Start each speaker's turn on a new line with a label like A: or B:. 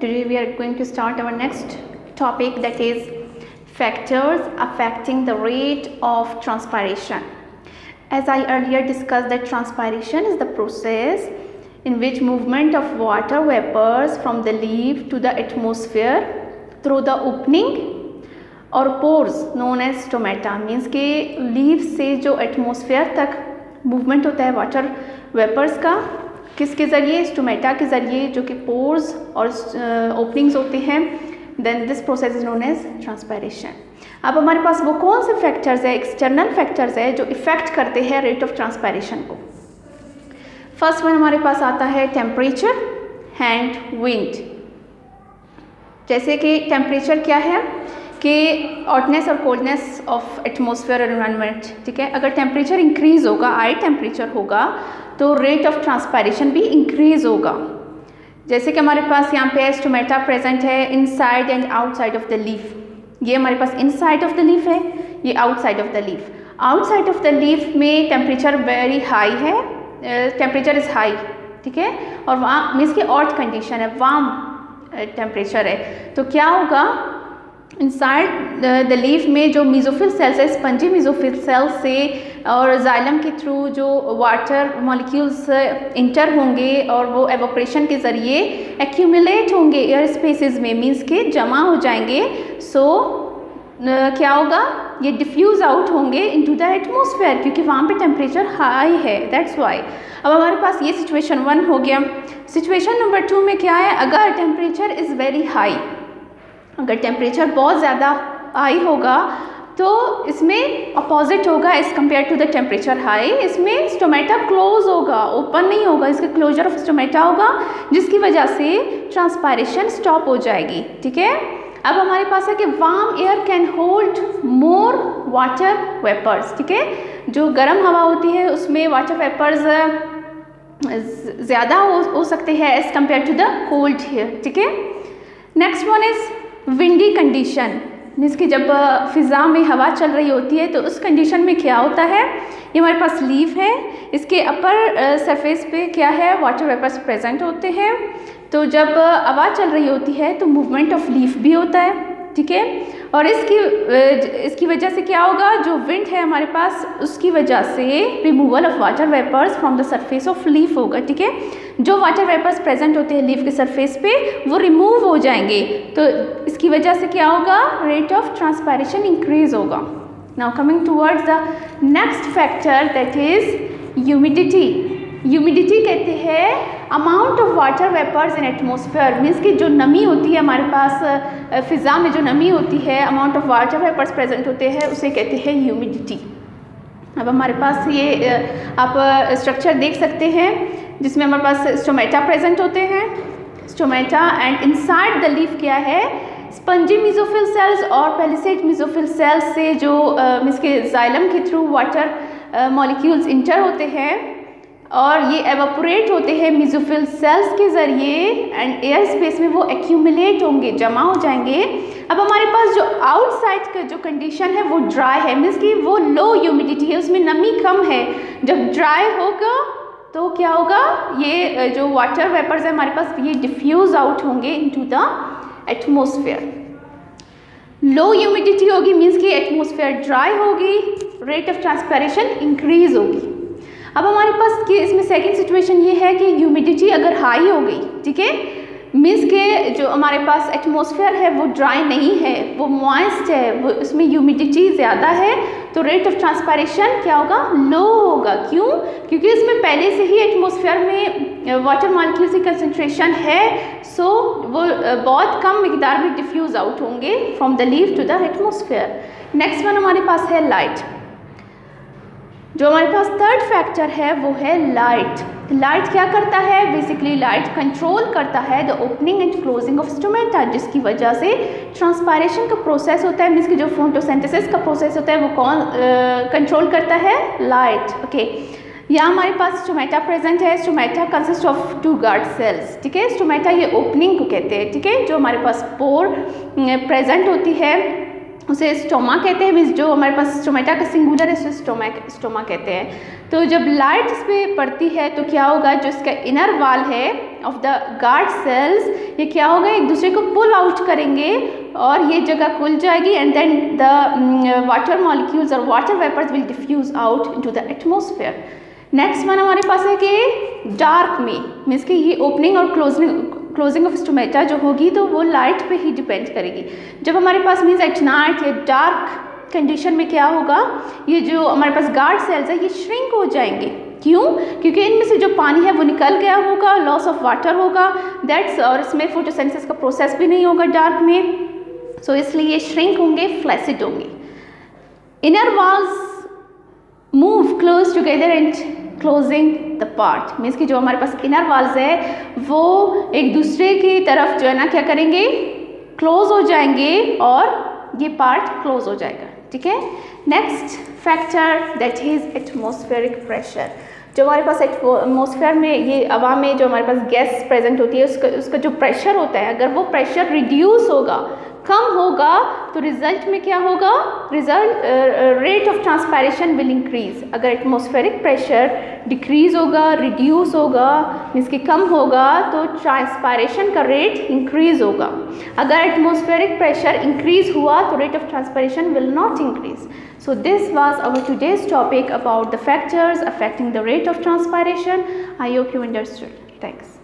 A: Today we are going to start our next topic, that is factors affecting the rate of transpiration. As I earlier discussed, that transpiration is the process in which movement of water vapors from the leaf to the atmosphere through the opening और pores known as stomata. Means के leaf से जो atmosphere तक movement होता है water vapours का, किसके ज़रिए? स्टोमेटा के ज़रिए, जो कि पोर्स और ओपनिंग्स होते हैं. Then this process is known as transpiration. अब हमारे पास वो कौन से फैक्टर्स है, एक्सटर्नल फैक्टर्स है जो इफ़ेक्ट करते हैं रेट ऑफ ट्रांसपायरेशन को. फर्स्ट वन हमारे पास आता है टेम्परेचर एंड विंड. जैसे कि टेम्परेचर क्या है कि हॉटनेस और कोल्डनेस ऑफ एटमॉस्फेयर और एनवायरनमेंट. ठीक है, अगर टेम्परेचर इंक्रीज़ होगा, हाई टेम्परेचर होगा, तो रेट ऑफ ट्रांसपायरेशन भी इंक्रीज़ होगा. जैसे कि हमारे पास यहाँ पे स्टोमेटा प्रेजेंट है inside and outside of the leaf. ये हमारे पास इनसाइड ऑफ द लीफ है, ये outside of the leaf. Outside of the leaf में टेम्परेचर वेरी हाई है, टेम्परेचर इज़ हाई. ठीक है, और वहाँ मीन्स की हॉट कंडीशन है, वार्म टेम्परेचर है. तो क्या होगा, इनसाइड द लीफ में जो मीजोफिल सेल्स है, स्पंजी मीजोफिल सेल्स से और जाइलम के थ्रू जो वाटर मॉलिक्यूल्स इंटर होंगे और वो एवोपरेशन के ज़रिए एक्यूमुलेट होंगे एयर स्पेसेस में, मींस के जमा हो जाएंगे. सो क्या होगा, ये डिफ्यूज़ आउट होंगे इनटू द एटमॉस्फेयर, क्योंकि वहाँ पे टेम्परेचर हाई है, दैट्स वाई. अब हमारे पास ये सिचुएशन 1 हो गया. सिचुएशन नंबर 2 में क्या है, अगर टेम्परेचर इज़ वेरी हाई, अगर टेम्परेचर बहुत ज़्यादा हाई होगा तो इसमें अपोजिट होगा as compare to the temperature high. इसमें स्टोमेटा क्लोज होगा, ओपन नहीं होगा, इसका क्लोजर ऑफ स्टोमेटा होगा, जिसकी वजह से ट्रांसपायरेशन स्टॉप हो जाएगी. ठीक है, अब हमारे पास है कि warm air can hold more water vapours. ठीक है, जो गर्म हवा होती है उसमें वाटर वेपर्स ज़्यादा हो सकते हैं as compare to the cold air. ठीक है, next one is windy condition. Means कि जब फ़िज़ा में हवा चल रही होती है तो उस कंडीशन में क्या होता है, ये हमारे पास लीफ है, इसके अपर सरफेस पे क्या है, वाटर वेपर्स प्रेजेंट होते हैं. तो जब हवा चल रही होती है तो मूवमेंट ऑफ लीफ भी होता है. ठीक है, और इसकी वजह से क्या होगा, जो विंड है हमारे पास, उसकी वजह से removal of water vapours from the surface of leaf होगा. ठीक है, जो वाटर वेपर्स प्रेजेंट होते हैं लीफ के सरफेस पे वो रिमूव हो जाएंगे, तो इसकी वजह से क्या होगा, रेट ऑफ ट्रांसपायरेशन इंक्रीज होगा. Now coming towards the next factor, that is humidity. Humidity कहते हैं amount of water vapours in atmosphere. Means कि जो नमी होती है हमारे पास फ़िज़ा में, जो नमी होती है, amount of water vapours present होते हैं, उसे कहते हैं ह्यूमिडिटी. अब हमारे पास ये आप स्ट्रक्चर देख सकते हैं जिसमें हमारे पास स्टोमेटा प्रेजेंट होते हैं. Stomata and inside the leaf क्या है, स्पंजी मीजोफिल सेल्स और पेलिसेड मीजोफिल सेल्स से जो मीन्स के जाइलम के थ्रू वाटर मॉलिक्यूल्स इंटर होते हैं और ये एवापोरेट होते हैं मीजोफिल सेल्स के ज़रिए एंड एयर स्पेस में वो एक्यूमुलेट होंगे, जमा हो जाएंगे. अब हमारे पास जो आउटसाइड का जो कंडीशन है वो ड्राई है, मीन्स कि वो लो ह्यूमिडिटी है, उसमें नमी कम है. जब ड्राई होगा तो क्या होगा, ये जो वाटर वेपर्स है हमारे पास, ये डिफ्यूज़ आउट होंगे into the atmosphere. Low humidity होगी मीन्स कि एटमॉस्फेयर ड्राई होगी, रेट ऑफ ट्रांसपायरेशन इंक्रीज होगी. अब हमारे पास कि इसमें सेकंड सिचुएशन ये है कि ह्यूमिडिटी अगर हाई हो गई, ठीक है, मीन्स के जो हमारे पास एटमॉस्फेयर है वो ड्राई नहीं है, वो मॉइस्ट है, वो उसमें ह्यूमिडिटी ज़्यादा है, तो रेट ऑफ ट्रांसपायरेशन क्या होगा, लो होगा. क्यों? क्योंकि इसमें पहले से ही एटमॉस्फेयर में वाटर मॉलिक्यूल्स की कंसंट्रेशन है, सो वो बहुत कम मिकदार में डिफ्यूज़ आउट होंगे from the leaf to the atmosphere. Next one हमारे पास है लाइट. जो हमारे पास थर्ड फैक्टर है वो है लाइट. लाइट क्या करता है, बेसिकली लाइट कंट्रोल करता है the opening and closing of stomata, जिसकी वजह से ट्रांसपायरेशन का प्रोसेस होता है. मीन्स कि जो फोटोसिंथेसिस का प्रोसेस होता है वो कौन कंट्रोल करता है, लाइट. ओके, यहाँ हमारे पास स्टोमेटा प्रेजेंट है. Stomata consist of 2 guard cells. ठीक है, स्टोमेटा ये ओपनिंग को कहते हैं. ठीक है, जो हमारे पास पोर प्रेजेंट होती है उसे स्टोमा कहते हैं, मीन्स जो हमारे पास स्टोमेटा का सिंगुलर है उसे स्टोमा कहते हैं। तो जब लाइट इस पर पड़ती है तो क्या होगा, जो इसका इनर वॉल है ऑफ द गार्ड सेल्स, ये क्या होगा, एक दूसरे को पुल आउट करेंगे और ये जगह खुल जाएगी and then the water molecules और water vapours will diffuse out into the atmosphere. Next one हमारे पास है कि डार्क में, मीन्स कि ये ओपनिंग और क्लोजिंग ऑफ स्टोमेटा जो होगी तो वो लाइट पे ही डिपेंड करेगी। जब हमारे पास मीन्स एट नाइट या डार्क कंडीशन में क्या होगा, ये जो हमारे पास गार्ड सेल्स है ये श्रिंक हो जाएंगे। क्यों? क्योंकि इनमें से जो पानी है वो निकल गया होगा, लॉस ऑफ वाटर होगा दैट्स, और इसमें फोटोसिंथेसिस का प्रोसेस भी नहीं होगा डार्क में, सो इसलिए ये श्रिंक होंगे, फ्लैसिड होंगे। Inner walls move close together and closing the part, means कि जो हमारे पास इनर वॉल्स है वो एक दूसरे की तरफ जो है ना क्या करेंगे, क्लोज हो जाएंगे और ये पार्ट क्लोज हो जाएगा। ठीक है। Next factor that is atmospheric pressure. जो हमारे पास एटमॉस्फेयर में ये हवा में जो हमारे पास गैस प्रेजेंट होती है उसका जो प्रेशर होता है, अगर वो प्रेशर रिड्यूस होगा, कम होगा, तो रिजल्ट में क्या होगा, result rate of transpiration will increase. अगर एटमॉस्फेरिक प्रेशर डिक्रीज होगा, रिड्यूस होगा, मीन्स कि कम होगा, तो ट्रांसपायरेशन का रेट इंक्रीज होगा। अगर एटमॉस्फेरिक प्रेशर इंक्रीज हुआ तो rate of transpiration will not increase. So this was our today's topic about the factors affecting the rate of transpiration. I hope you understood. Thanks.